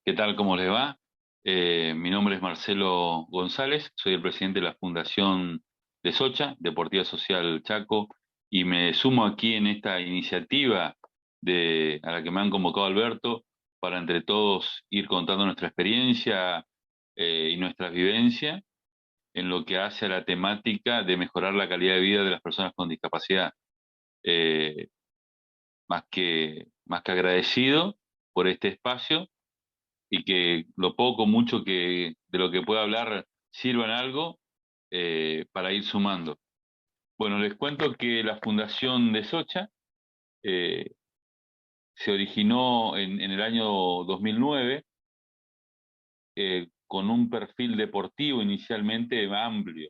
¿Qué tal? ¿Cómo les va? Mi nombre es Marcelo González, soy el presidente de la Fundación de Socha, Deportiva Social Chaco, y me sumo aquí en esta iniciativa a la que me han convocado Alberto para entre todos ir contando nuestra experiencia y nuestras vivencias en lo que hace a la temática de mejorar la calidad de vida de las personas con discapacidad. Eh, más que agradecido por este espacio y que lo poco, mucho de lo que pueda hablar sirva en algo para ir sumando. Bueno, les cuento que la Fundación de Socha eh, se originó en el año 2009 con un perfil deportivo inicialmente amplio.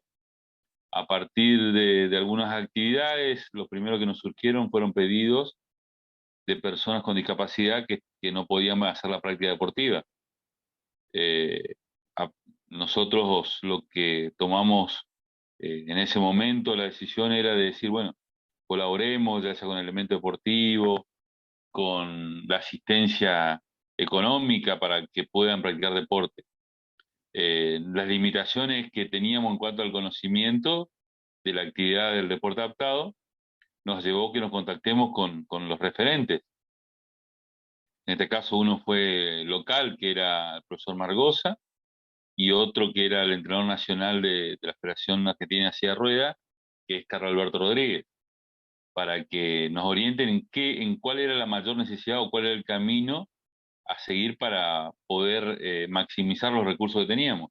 A partir de algunas actividades, los primeros que nos surgieron fueron pedidos de personas con discapacidad que no podían hacer la práctica deportiva. Eh, a- Nosotros lo que tomamos en ese momento, la decisión era de decir, bueno, colaboremos ya sea con el elemento deportivo, con la asistencia económica para que puedan practicar deporte. Las limitaciones que teníamos en cuanto al conocimiento de la actividad del deporte adaptado nos llevó a que nos contactemos con los referentes. En este caso uno fue local, que era el profesor Margosa, y otro que era el entrenador nacional de la Federación Argentina de Silla de Ruedas, que es Carlos Alberto Rodríguez, para que nos orienten en cuál era la mayor necesidad o cuál era el camino a seguir para poder maximizar los recursos que teníamos.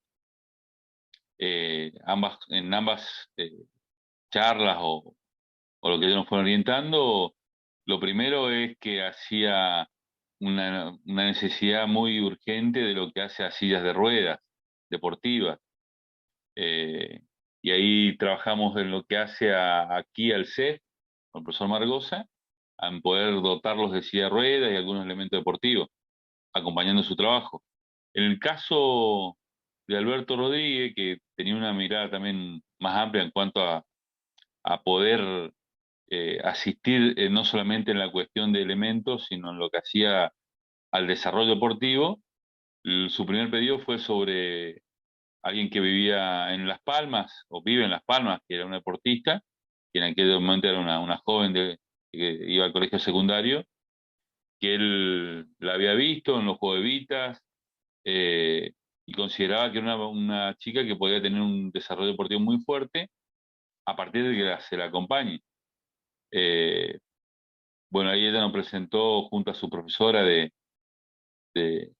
En ambas charlas o lo que ellos nos fueron orientando, lo primero es que hacía una necesidad muy urgente de lo que hace a sillas de ruedas deportivas. Eh, y ahí trabajamos en lo que hace aquí al CEF, con el profesor Margosa, en poder dotarlos de silla de ruedas y algunos elementos deportivos, acompañando su trabajo. En el caso de Alberto Rodríguez, que tenía una mirada también más amplia en cuanto a poder asistir no solamente en la cuestión de elementos, sino en lo que hacía al desarrollo deportivo, su primer pedido fue sobre alguien que vivía en Las Palmas, o vive en Las Palmas, que era una deportista, que en aquel momento era una joven que iba al colegio secundario, que él la había visto en los Juegos de Vitas, eh, y consideraba que era una chica que podía tener un desarrollo deportivo muy fuerte a partir de que se la acompañe. Eh, bueno, ahí ella nos presentó junto a su profesora de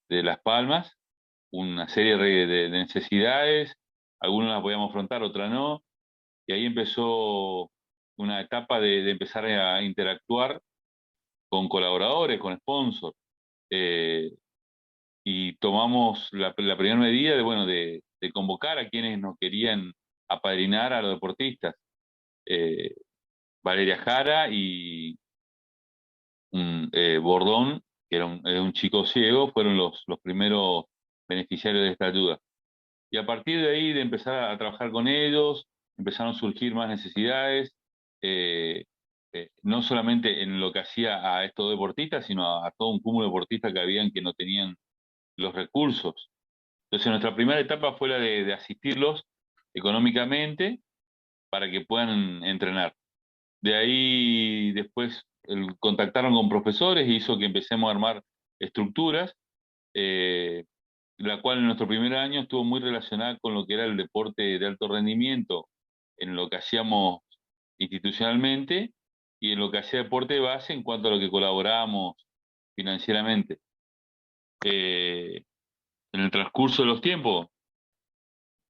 Las Palmas una serie de necesidades, algunas las podíamos afrontar, otras no. Y ahí empezó una etapa de empezar a interactuar con colaboradores, con sponsors. Eh, y tomamos la primera medida bueno, de convocar a quienes nos querían apadrinar a los deportistas. Eh, Valeria Jara y Bordón, que era un chico ciego, fueron los primeros beneficiarios de esta ayuda. Y a partir de ahí, de empezar a trabajar con ellos, empezaron a surgir más necesidades, eh, no solamente en lo que hacía a estos deportistas, sino a todo un cúmulo de deportistas que habían que no tenían los recursos. Entonces, nuestra primera etapa fue la de asistirlos económicamente para que puedan entrenar. De ahí, después, contactaron con profesores y hizo que empecemos a armar estructuras. eh, la cual en nuestro primer año estuvo muy relacionada con lo que era el deporte de alto rendimiento, en lo que hacíamos institucionalmente y en lo que hacía deporte de base en cuanto a lo que colaborábamos financieramente. Eh, en el transcurso de los tiempos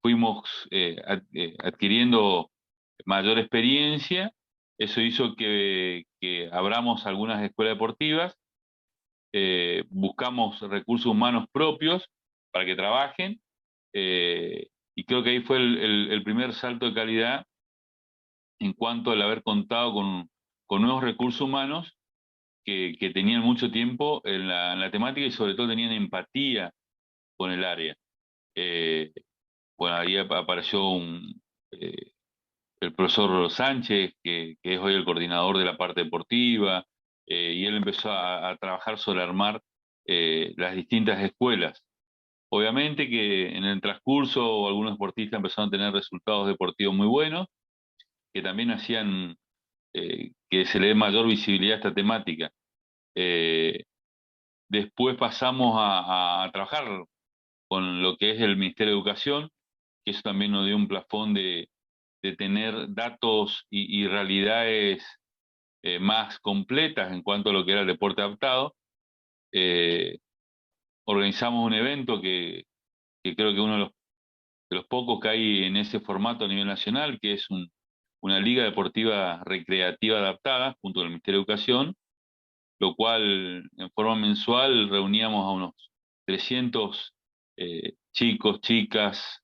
fuimos adquiriendo mayor experiencia, eso hizo que abramos algunas escuelas deportivas, buscamos recursos humanos propios para que trabajen. Y creo que ahí fue el primer salto de calidad en cuanto al haber contado con nuevos recursos humanos que tenían mucho tiempo en la temática y sobre todo tenían empatía con el área. Eh, bueno, ahí apareció eh, el profesor Sánchez, que es hoy el coordinador de la parte deportiva, y él empezó a trabajar sobre armar las distintas escuelas. Obviamente que en el transcurso algunos deportistas empezaron a tener resultados deportivos muy buenos, que también hacían que se le dé mayor visibilidad a esta temática. Eh, Después pasamos a trabajar con lo que es el Ministerio de Educación, que eso también nos dio un plafón de tener datos y realidades más completas en cuanto a lo que era el deporte adaptado. Eh, Organizamos un evento que creo que uno de los pocos que hay en ese formato a nivel nacional, que es una liga deportiva recreativa adaptada junto al Ministerio de Educación, lo cual en forma mensual reuníamos a unos 300 chicos, chicas,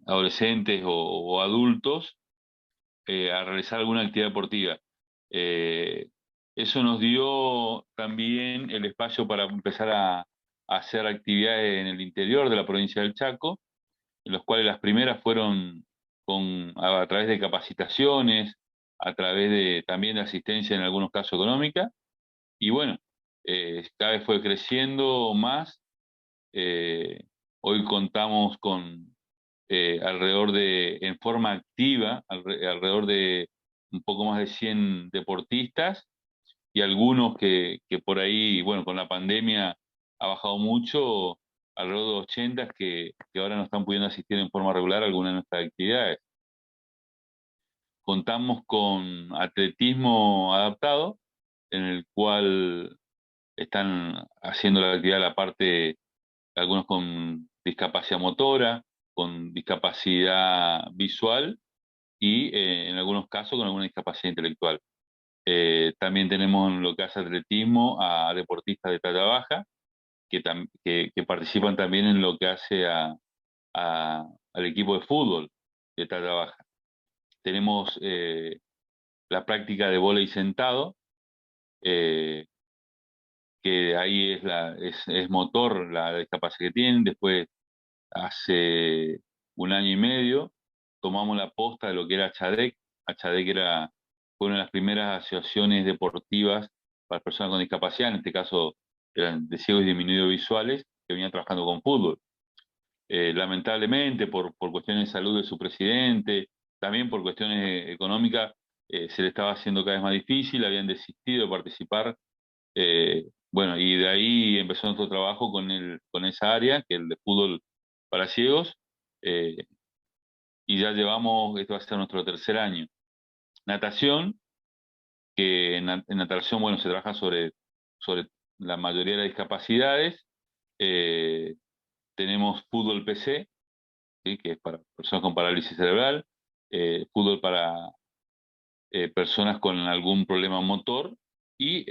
adolescentes o adultos a realizar alguna actividad deportiva. Eh, Eso nos dio también el espacio para empezar a hacer actividades en el interior de la provincia del Chaco, en los cuales las primeras fueron a través de capacitaciones, a través de también de asistencia en algunos casos económica, y bueno, cada vez fue creciendo más. eh, Hoy contamos con en forma activa, alrededor de un poco más de 100 deportistas y algunos que por ahí, bueno, con la pandemia ha bajado mucho, alrededor de 80 que ahora no están pudiendo asistir en forma regular a algunas de nuestras actividades. Contamos con atletismo adaptado, en el cual están haciendo la actividad la parte, algunos con discapacidad motora, con discapacidad visual y en algunos casos con alguna discapacidad intelectual. También tenemos en lo que hace atletismo a deportistas de talla baja que participan también en lo que hace al equipo de fútbol de talla baja. Tenemos la práctica de vóley sentado, eh, que ahí es motor la discapacidad que tienen. Después, hace un año y medio, tomamos la posta de lo que era CHADEC. CHADEC fue una de las primeras asociaciones deportivas para personas con discapacidad, en este caso eran de ciegos y disminuidos visuales, que venían trabajando con fútbol. Lamentablemente, por cuestiones de salud de su presidente, también por cuestiones económicas, se le estaba haciendo cada vez más difícil, habían desistido de participar. Bueno, y de ahí empezó nuestro trabajo con esa área, que es el de fútbol para ciegos, eh, y ya llevamos, esto va a ser nuestro tercer año. Natación, que en natación, bueno, se trabaja sobre la mayoría de las discapacidades. Eh, Tenemos fútbol PC, ¿sí? Que es para personas con parálisis cerebral, fútbol para personas con algún problema motor y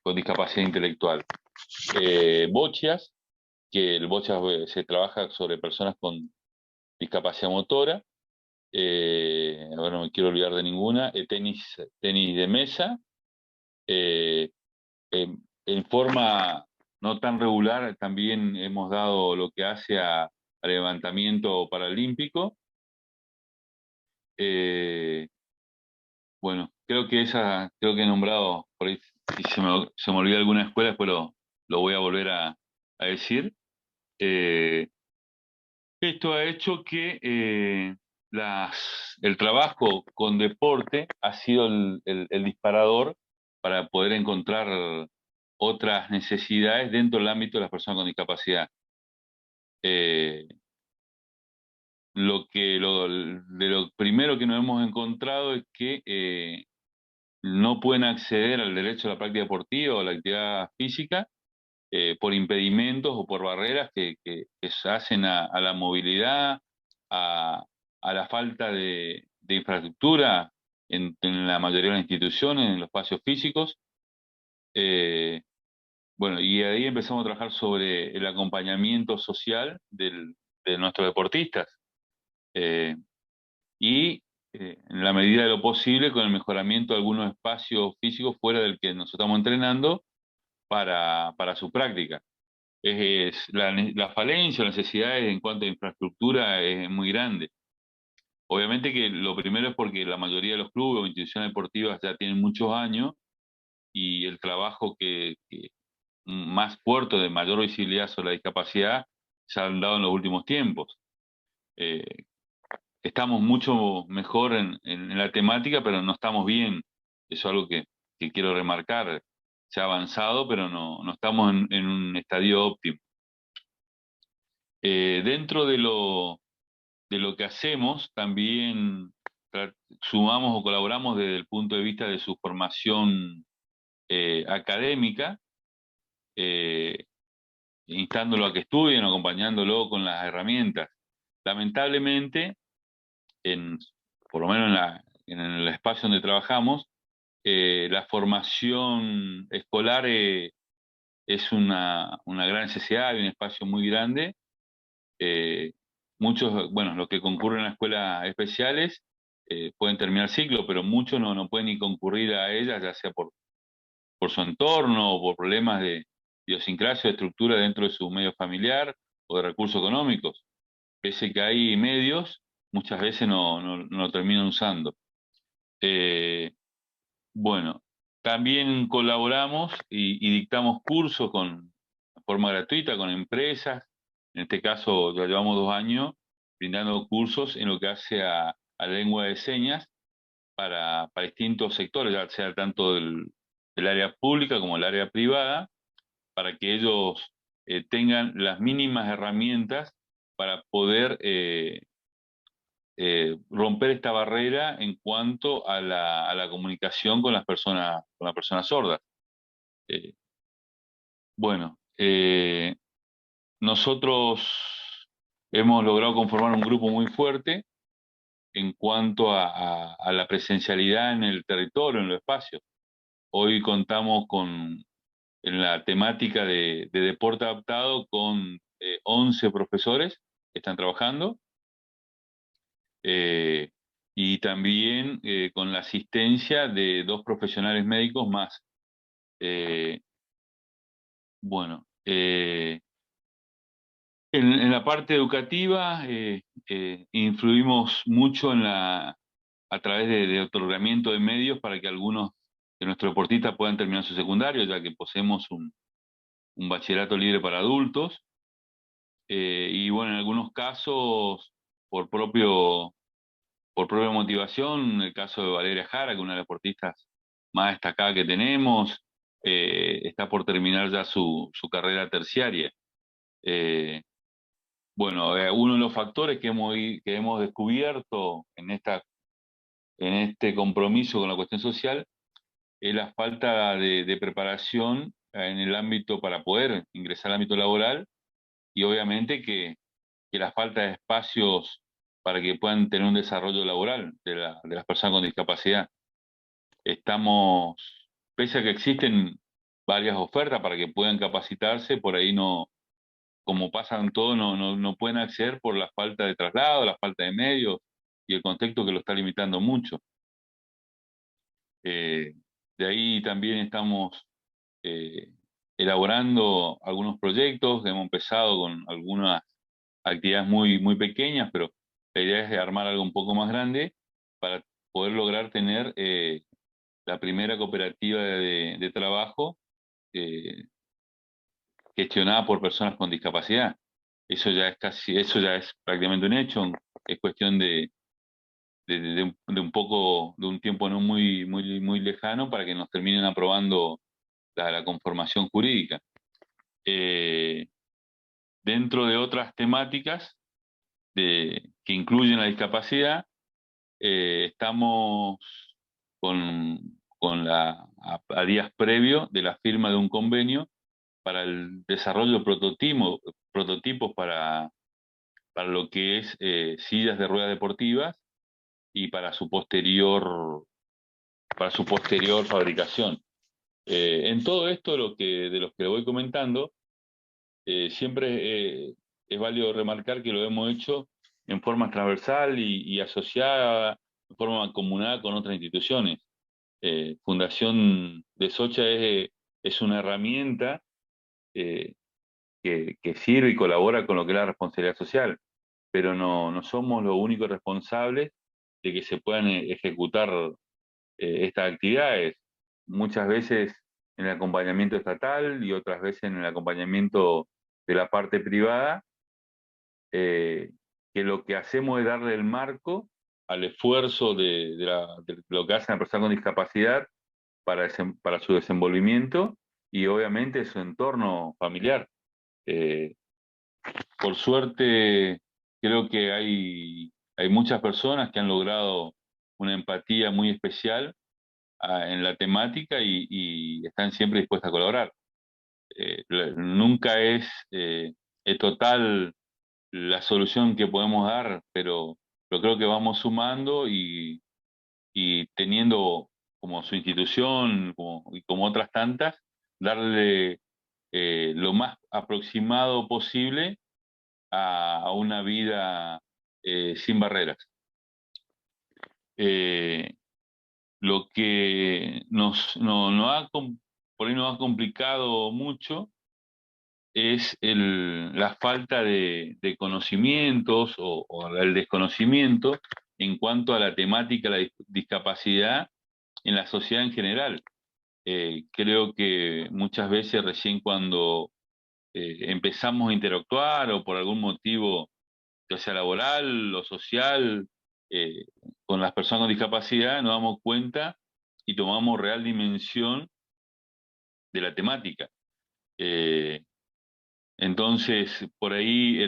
con discapacidad intelectual. Bochas, que el bochas se trabaja sobre personas con discapacidad motora. Ahora no me quiero olvidar de ninguna. Tenis de mesa. eh, en forma no tan regular también hemos dado lo que hace a levantamiento paralímpico. Eh, bueno, creo que he nombrado, por ahí, si se me olvida alguna escuela, después lo voy a volver a decir. Eh, Esto ha hecho que el trabajo con deporte ha sido el disparador para poder encontrar otras necesidades dentro del ámbito de las personas con discapacidad. Eh, de lo primero que nos hemos encontrado es que no pueden acceder al derecho a la práctica deportiva o a la actividad física por impedimentos o por barreras que se hacen a la movilidad, a la falta de infraestructura en la mayoría de las instituciones, en los espacios físicos. Eh, bueno, y ahí empezamos a trabajar sobre el acompañamiento social de nuestros deportistas. Eh, y en la medida de lo posible con el mejoramiento de algunos espacios físicos fuera del que nos estamos entrenando para su práctica. La falencia o necesidades en cuanto a infraestructura es muy grande. Obviamente que lo primero es porque la mayoría de los clubes o instituciones deportivas ya tienen muchos años y el trabajo más puertos de mayor visibilidad sobre la discapacidad se han dado en los últimos tiempos. Eh, Estamos mucho mejor en la temática, pero no estamos bien. Eso es algo que quiero remarcar. Se ha avanzado, pero no estamos en un estadio óptimo. Dentro de lo que hacemos, también sumamos o colaboramos desde el punto de vista de su formación académica, eh, instándolo a que estudien, acompañándolo con las herramientas. Lamentablemente, en, por lo menos en el espacio donde trabajamos, la formación escolar es una gran necesidad, hay un espacio muy grande. Eh, Muchos, bueno, los que concurren a escuelas especiales pueden terminar ciclo, pero muchos no pueden ni concurrir a ellas, ya sea por su entorno o por problemas de idiosincrasia o de estructura dentro de su medio familiar o de recursos económicos. Pese que hay medios, muchas veces no lo terminan usando. Eh, bueno, también colaboramos y dictamos cursos de forma gratuita con empresas. En este caso ya llevamos 2 años brindando cursos en lo que hace a la lengua de señas para distintos sectores, ya sea tanto del área pública como el área privada, para que ellos tengan las mínimas herramientas para poder romper esta barrera en cuanto a a la comunicación con las personas sordas. Eh, bueno, nosotros hemos logrado conformar un grupo muy fuerte en cuanto a la presencialidad en el territorio, en los espacios. Hoy contamos en la temática de deporte adaptado con 11 profesores que están trabajando, eh, y también con la asistencia de 2 profesionales médicos más. Eh, bueno, en la parte educativa influimos mucho a través de otorgamiento de medios para que algunos de nuestros deportistas puedan terminar su secundario, ya que poseemos un bachillerato libre para adultos. Y bueno, en algunos casos, por propio, por propia motivación, el caso de Valeria Jara, que es una de las deportistas más destacadas que tenemos, está por terminar ya su carrera terciaria. Eh, bueno, uno de los factores que hemos descubierto en este compromiso con la cuestión social es la falta de preparación en el ámbito para poder ingresar al ámbito laboral y obviamente que la falta de espacios para que puedan tener un desarrollo laboral de las personas con discapacidad. Estamos, pese a que existen varias ofertas para que puedan capacitarse, por ahí no, como pasan todo, no pueden acceder por la falta de traslado, la falta de medios y el contexto que lo está limitando mucho. Eh, de ahí también estamos eh, elaborando algunos proyectos, hemos empezado con algunas actividades muy pequeñas, pero la idea es armar algo un poco más grande para poder lograr tener la primera cooperativa de trabajo eh, gestionada por personas con discapacidad. Eso ya es prácticamente un hecho, es cuestión de un poco, de un tiempo no muy lejano para que nos terminen aprobando la conformación jurídica. Eh, Dentro de otras temáticas que incluyen la discapacidad, estamos con a días previos de la firma de un convenio para el desarrollo de prototipos para lo que es sillas de ruedas deportivas y para su posterior fabricación. En todo esto de los que voy comentando, siempre es válido remarcar que lo hemos hecho en forma transversal y asociada, en forma mancomunada con otras instituciones. Fundación de Socha es una herramienta eh, que sirve y colabora con lo que es la responsabilidad social, pero no somos los únicos responsables de que se puedan ejecutar estas actividades. Muchas veces en el acompañamiento estatal y otras veces en el acompañamiento de la parte privada, que lo que hacemos es darle el marco al esfuerzo de lo que hace una persona con discapacidad para su desenvolvimiento y obviamente su entorno familiar. Eh, por suerte, creo que hay muchas personas que han logrado una empatía muy especial en la temática y están siempre dispuestas a colaborar. Nunca es total la solución que podemos dar, pero creo que vamos sumando y teniendo como su institución y como otras tantas, darle lo más aproximado posible a una vida sin barreras. Eh, lo que por ahí nos ha complicado mucho es la falta de conocimientos o el desconocimiento en cuanto a la temática de la discapacidad en la sociedad en general. Creo que muchas veces recién cuando empezamos a interactuar o por algún motivo, ya sea laboral o social, eh, con las personas con discapacidad, nos damos cuenta y tomamos real dimensión de la temática. Eh, entonces, por ahí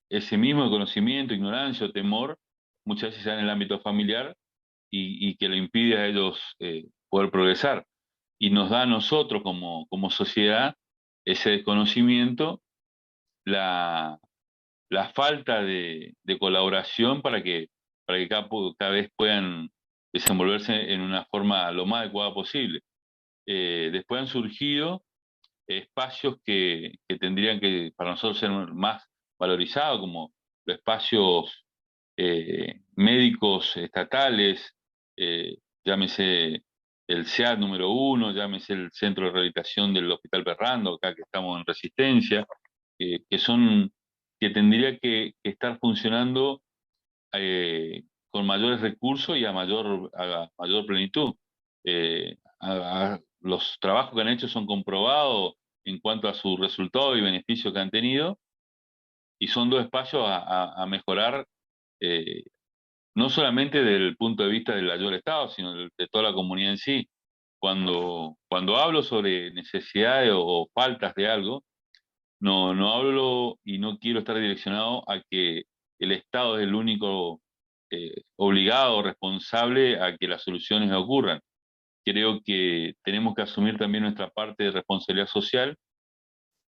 ese mismo conocimiento, ignorancia o temor, muchas veces está en el ámbito familiar y que le impide a ellos poder progresar. Y nos da a nosotros como sociedad ese desconocimiento, la, la falta de colaboración para que cada vez puedan desenvolverse en una forma lo más adecuada posible. Después han surgido espacios que tendrían que para nosotros ser más valorizados, como los espacios médicos estatales, llámese el SEAD número 1, llámese el Centro de Rehabilitación del Hospital Berrando, acá que estamos en Resistencia, que son, que tendría que estar funcionando con mayores recursos y a mayor plenitud. Los trabajos que han hecho son comprobados en cuanto a su resultado y beneficio que han tenido, y son dos espacios a mejorar, eh, no solamente desde el punto de vista del mayor Estado, sino de toda la comunidad en sí. Cuando hablo sobre necesidades o faltas de algo, no hablo y no quiero estar direccionado a que el Estado es el único obligado o responsable a que las soluciones ocurran. Creo que tenemos que asumir también nuestra parte de responsabilidad social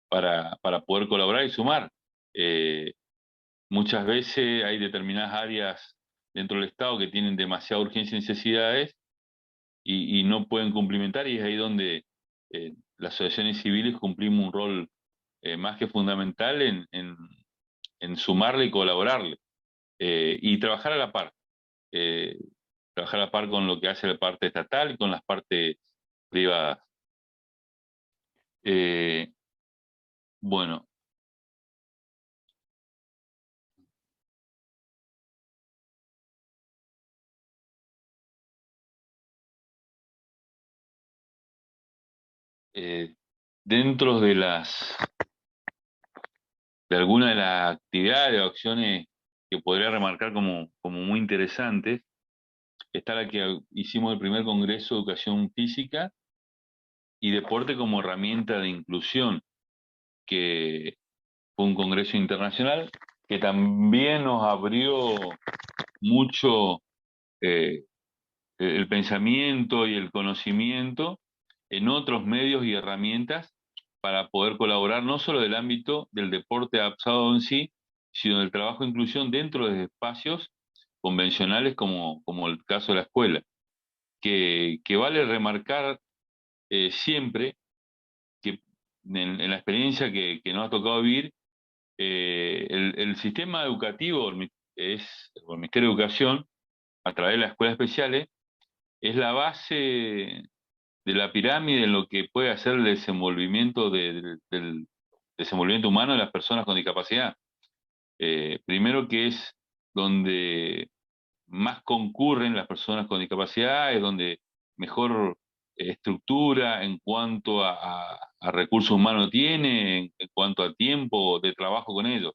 para poder colaborar y sumar. Eh, Muchas veces hay determinadas áreas dentro del Estado que tienen demasiada urgencia y necesidades y no pueden cumplimentar, y es ahí donde las asociaciones civiles cumplimos un rol más que fundamental en sumarle y colaborarle, y trabajar a la par, eh, trabajar a la par con lo que hace la parte estatal y con las partes privadas. Eh, bueno, eh, dentro de algunas de las actividades o acciones que podría remarcar como muy interesantes, está la que hicimos el primer Congreso de Educación Física y Deporte como herramienta de inclusión, que fue un congreso internacional que también nos abrió mucho eh, el pensamiento y el conocimiento en otros medios y herramientas para poder colaborar no solo del ámbito del deporte adaptado en sí, sino del trabajo de inclusión dentro de espacios convencionales como el caso de la escuela, que vale remarcar siempre que en la experiencia que nos ha tocado vivir, el sistema educativo o el Ministerio de Educación, a través de las escuelas especiales, es la base de la pirámide en lo que puede hacer el desenvolvimiento del desenvolvimiento humano de las personas con discapacidad. Primero que es donde más concurren las personas con discapacidad, es donde mejor estructura, en cuanto a recursos humanos tiene, en cuanto a tiempo de trabajo con ellos.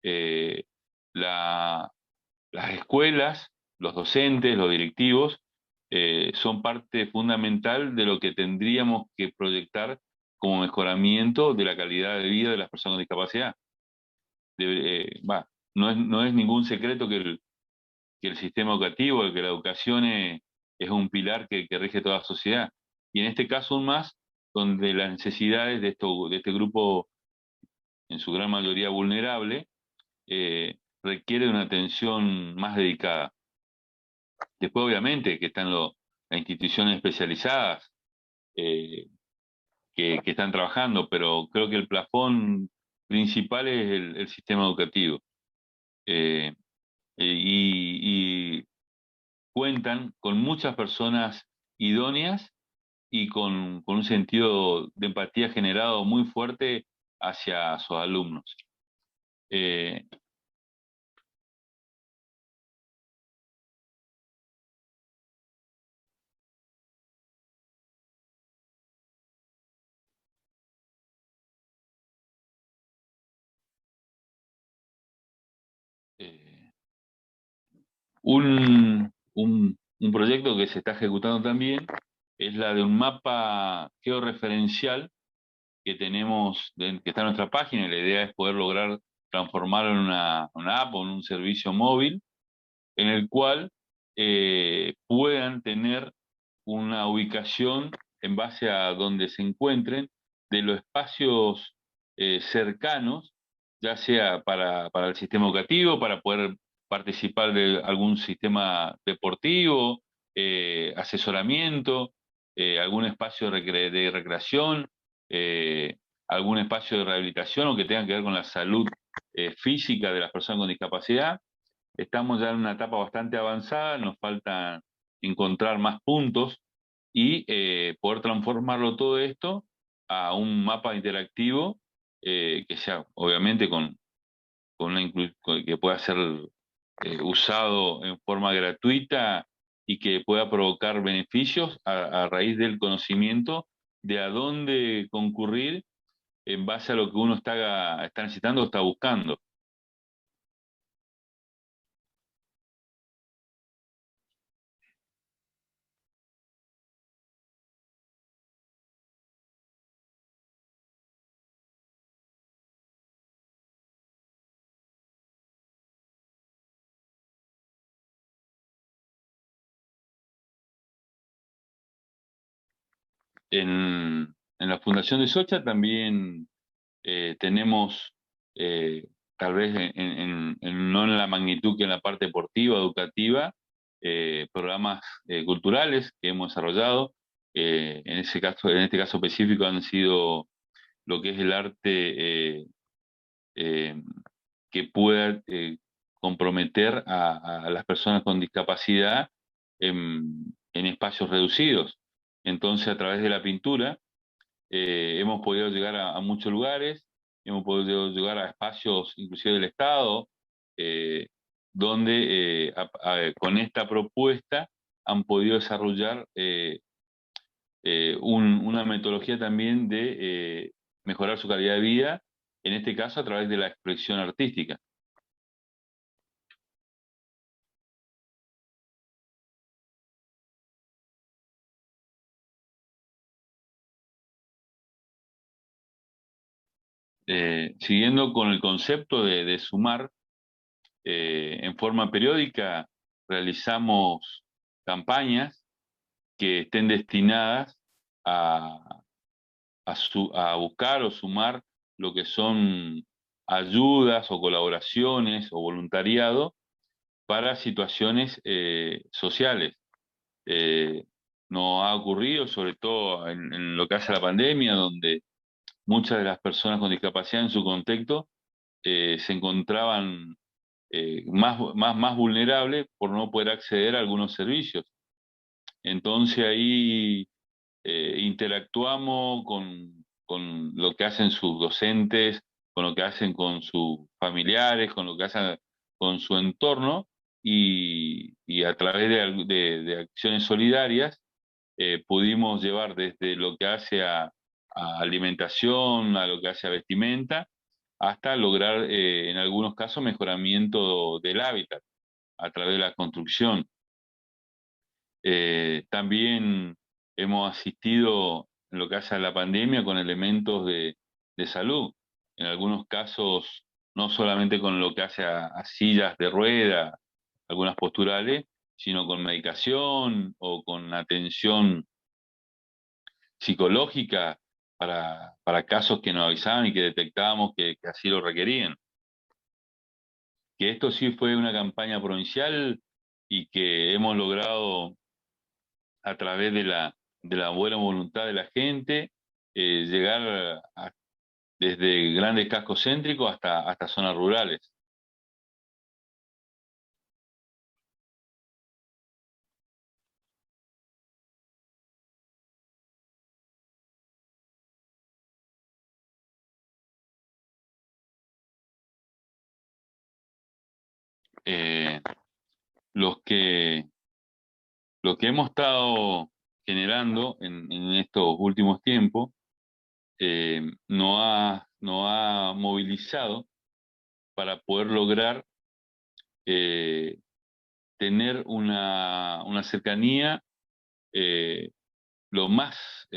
Eh, la- las escuelas, los docentes, los directivos, son parte fundamental de lo que tendríamos que proyectar como mejoramiento de la calidad de vida de las personas con discapacidad. No es ningún secreto que el sistema educativo, que la educación es un pilar que rige toda la sociedad. Y en este caso aún más, donde las necesidades de este grupo, en su gran mayoría vulnerable, requiere una atención más dedicada. Después, obviamente, que están las instituciones especializadas eh, que están trabajando, pero creo que el plafón principal es el sistema educativo. Eh, y cuentan con muchas personas idóneas y con un sentido de empatía generado muy fuerte hacia sus alumnos. Eh, eh, un proyecto que se está ejecutando también es la de un mapa georreferencial que tenemos, que está en nuestra página, y la idea es poder lograr transformarlo en una app o en un servicio móvil en el cual puedan tener una ubicación en base a donde se encuentren de los espacios cercanos, ya sea para el sistema educativo, para poder participar de algún sistema deportivo, asesoramiento, algún espacio de recreación, eh, algún espacio de rehabilitación o que tenga que ver con la salud física de las personas con discapacidad. Estamos ya en una etapa bastante avanzada, nos falta encontrar más puntos y poder transformarlo todo esto a un mapa interactivo que sea obviamente que pueda ser usado en forma gratuita y que pueda provocar beneficios a raíz del conocimiento de a dónde concurrir en base a lo que uno está necesitando o está buscando. En la Fundación de Socha también tenemos, tal vez no en la magnitud que en la parte deportiva, educativa, programas culturales que hemos desarrollado. En este caso específico han sido lo que es el arte eh, que pueda comprometer a las personas con discapacidad en espacios reducidos. Entonces, a través de la pintura, hemos podido llegar a muchos lugares, hemos podido llegar a espacios inclusive del Estado, eh, donde con esta propuesta han podido desarrollar una metodología también de mejorar su calidad de vida, en este caso a través de la expresión artística. Siguiendo con el concepto de sumar, en forma periódica realizamos campañas que estén destinadas a, a buscar o sumar lo que son ayudas o colaboraciones o voluntariado para situaciones sociales. Eh, Nos ha ocurrido, sobre todo en lo que hace a la pandemia, donde muchas de las personas con discapacidad en su contexto se encontraban más vulnerables por no poder acceder a algunos servicios. Entonces ahí interactuamos con lo que hacen sus docentes, con lo que hacen con sus familiares, con lo que hacen con su entorno y a través de acciones solidarias pudimos llevar desde lo que hace a alimentación, a lo que hace a vestimenta, hasta lograr en algunos casos mejoramiento del hábitat a través de la construcción. También hemos asistido en lo que hace a la pandemia con elementos de salud, en algunos casos no solamente con lo que hace a sillas de rueda, algunas posturales, sino con medicación o con atención psicológica para casos que nos avisaban y que detectábamos que así lo requerían. Que esto sí fue una campaña provincial y que hemos logrado a través de la buena voluntad de la gente llegar desde grandes cascos céntricos hasta zonas rurales. Eh, los que, lo que hemos estado generando en estos últimos tiempos nos ha movilizado para poder lograr eh, tener una cercanía eh, lo más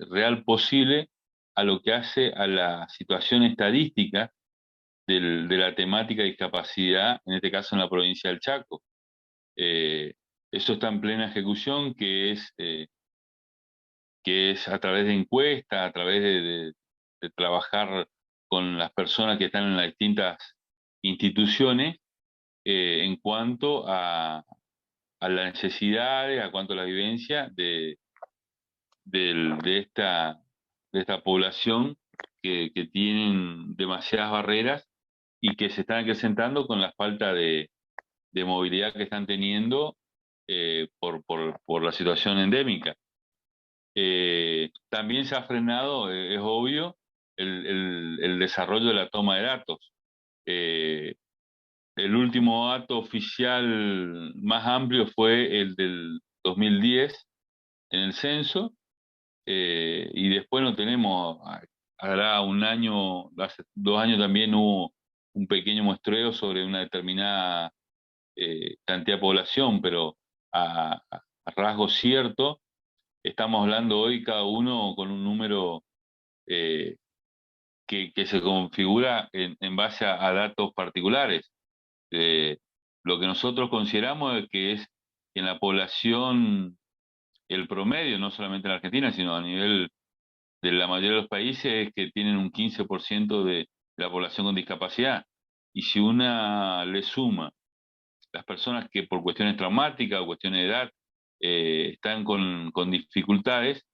real posible a lo que hace a la situación estadística de la temática de discapacidad, en este caso en la provincia del Chaco. Eh, Eso está en plena ejecución, que es a través de encuestas, a través de trabajar con las personas que están en las distintas instituciones en cuanto a las necesidades, a cuanto a la vivencia del- de esta, de esta población que tienen demasiadas barreras y que se están acrecentando con la falta de movilidad que están teniendo por la situación endémica. También se ha frenado, es obvio, el desarrollo de la toma de datos. Eh, el último dato oficial más amplio fue el del 2010 en el censo, y después no tenemos, hará un año, hace 2 años también hubo un pequeño muestreo sobre una determinada cantidad de población, pero a rasgo cierto, estamos hablando hoy cada uno con un número eh, que se configura en base a datos particulares. Eh, lo que nosotros consideramos es que es en la población, el promedio, no solamente en la Argentina, sino a nivel de la mayoría de los países, es que tienen un 15% de la población con discapacidad. Y si una le suma las personas que por cuestiones traumáticas o cuestiones de edad están con dificultades,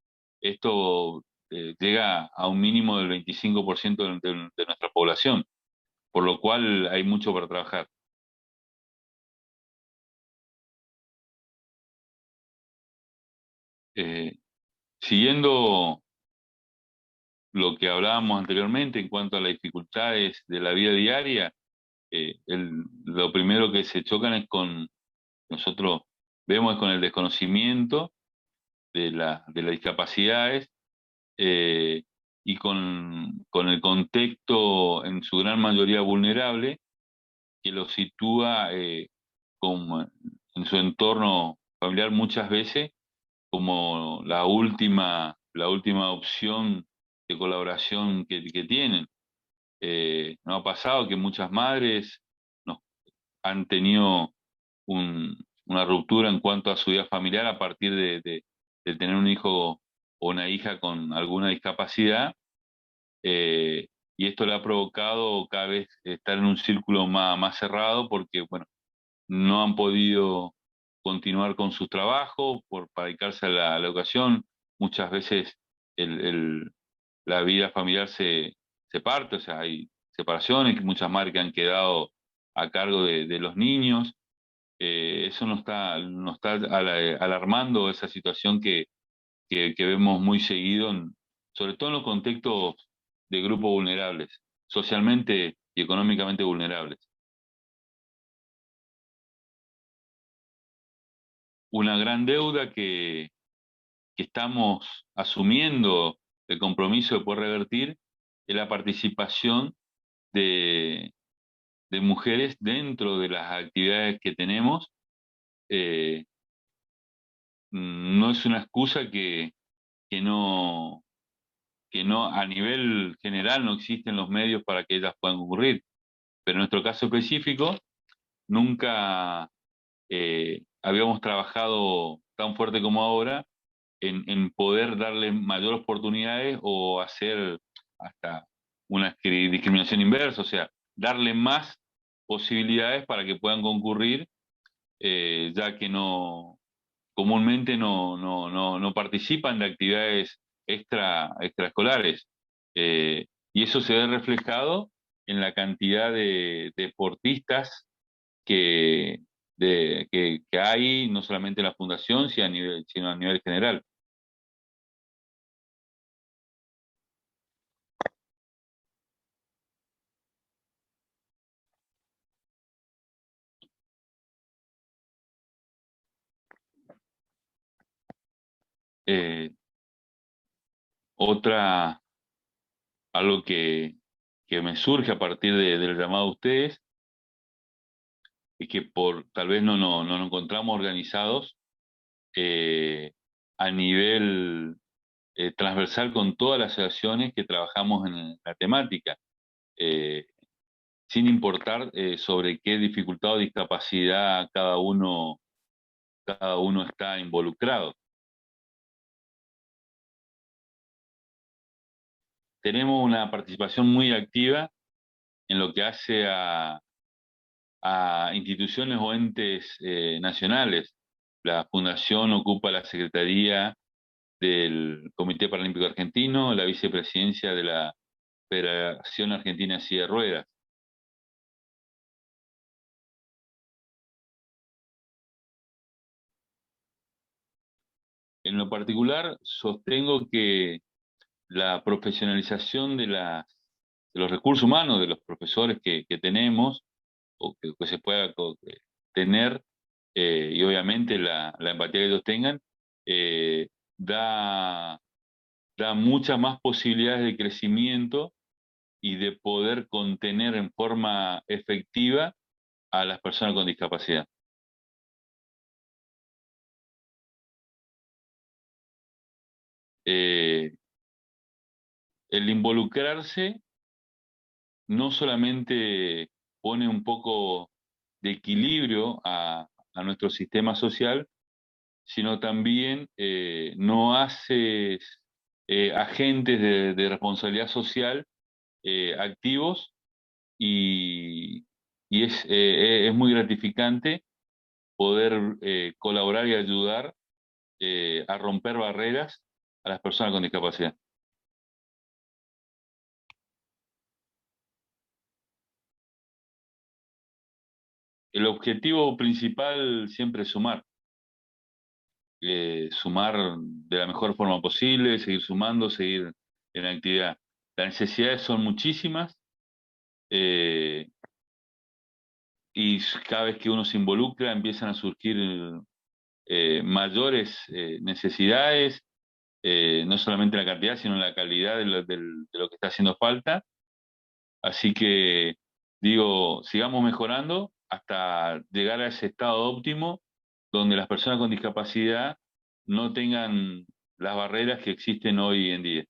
esto llega a un mínimo del 25% de nuestra población, por lo cual hay mucho para trabajar. Eh, Siguiendo lo que hablábamos anteriormente en cuanto a las dificultades de la vida diaria, lo primero que se chocan es nosotros vemos es con el desconocimiento de las discapacidades eh, y con el contexto en su gran mayoría vulnerable que lo sitúa en su entorno familiar muchas veces como la última opción de colaboración que tienen. Nos ha pasado que muchas madres nos han tenido una ruptura en cuanto a su vida familiar a partir de tener un hijo o una hija con alguna discapacidad, y esto le ha provocado cada vez estar en un círculo más cerrado porque, bueno, no han podido continuar con sus trabajos para dedicarse a la educación. Muchas veces el, el- la vida familiar se parte, o sea, hay separaciones, muchas madres que han quedado a cargo de los niños. Eso nos está alarmando esa situación que vemos muy seguido, sobre todo en los contextos de grupos vulnerables, socialmente y económicamente vulnerables. Una gran deuda que estamos asumiendo el compromiso de poder revertir es la participación de, de mujeres dentro de las actividades que tenemos. Eh, no es una excusa que no, que no a nivel general no existen los medios para que ellas puedan ocurrir, pero en nuestro caso específico nunca habíamos trabajado tan fuerte como ahora en poder darle mayor oportunidades o hacer hasta una discriminación inversa, o sea, darle más posibilidades para que puedan concurrir, ya que no comúnmente no participan de actividades extraescolares. Y eso se ve reflejado en la cantidad de deportistas que, que hay, no solamente en la fundación, sino a nivel general. Eh, otra, algo que me surge a partir del llamado de ustedes, es que tal vez no nos encontramos organizados eh, a nivel transversal con todas las asociaciones que trabajamos en la temática, eh, sin importar sobre qué dificultad o discapacidad cada uno está involucrado. Tenemos una participación muy activa en lo que hace a instituciones o entes nacionales. La Fundación ocupa la Secretaría del Comité Paralímpico Argentino, la vicepresidencia de la Federación Argentina de Silla de Ruedas. En lo particular, sostengo que la profesionalización de los recursos humanos, de los profesores que tenemos, o que se pueda tener, y obviamente la empatía que ellos tengan, eh, da, da muchas más posibilidades de crecimiento y de poder contener en forma efectiva a las personas con discapacidad. Eh, el involucrarse no solamente pone un poco de equilibrio a nuestro sistema social, sino también no hace agentes de responsabilidad social activos y, y es muy gratificante poder colaborar y ayudar a romper barreras a las personas con discapacidad. El objetivo principal siempre es sumar, sumar de la mejor forma posible, seguir sumando, seguir en actividad. Las necesidades son muchísimas, eh, y cada vez que uno se involucra empiezan a surgir mayores necesidades, no solamente en la cantidad, sino en la calidad de lo que está haciendo falta. Así que digo, sigamos mejorando hasta llegar a ese estado óptimo donde las personas con discapacidad no tengan las barreras que existen hoy en día.